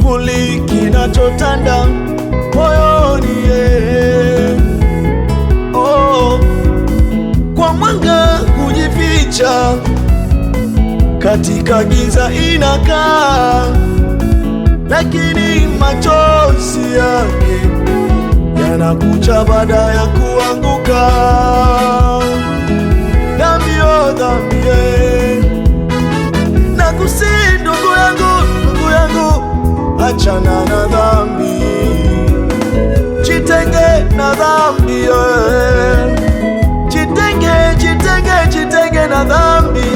kivuli kinachotanda moyoni, oh, kwa mwanga kujificha, katika giza inakaa, lakini machozi yake yanakucha baada ya kuanguka. Dhambi, oh dhambi, nakusihi ndugu yangu, achana na dhambi, jitenge na dhambi, jitenge na dhambi.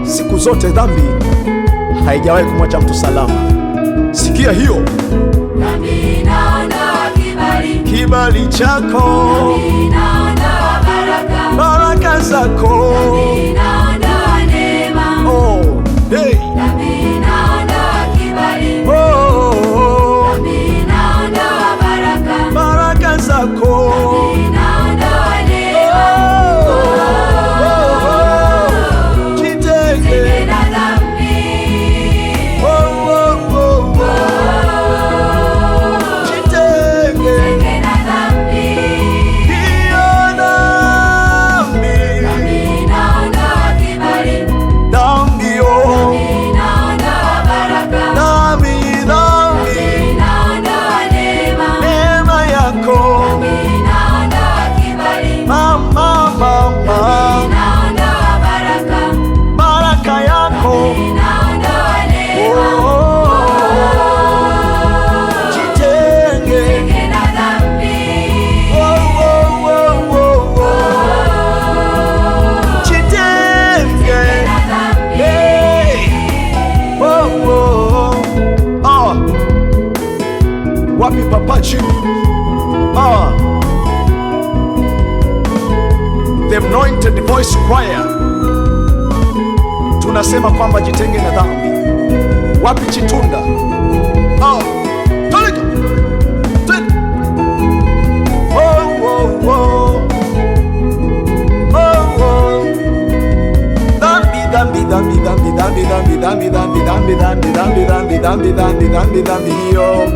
Siku zote dhambi haijawahi kumwacha mtu salama. Sikia hiyo. Dhambi inaondoa kibali chako, dhambi inaondoa baraka zako, dhambi inaondoa neema, oh, hey. dhambi inaondoa kibali, dhambi inaondoa baraka zako, dhambi inaondoa neema, jitenge na dhambi, jitenge na dhambi, hiyo dhambi, dhambi inaondoa kibali, dhambi, oh, inaondoa baraka, dhambi, inaondoa neema, neema yako, inaondoa kibali, mama, inaondoa baraka, baraka yako, inaondoa neema, jitenge, na dhambi, jitenge, na dhambi, hey. Wapi papachi? The Anointed Voice Choir tunasema kwamba jitenge na dhambi. Wapi Chitunda? Toleka. Dhambi hiyo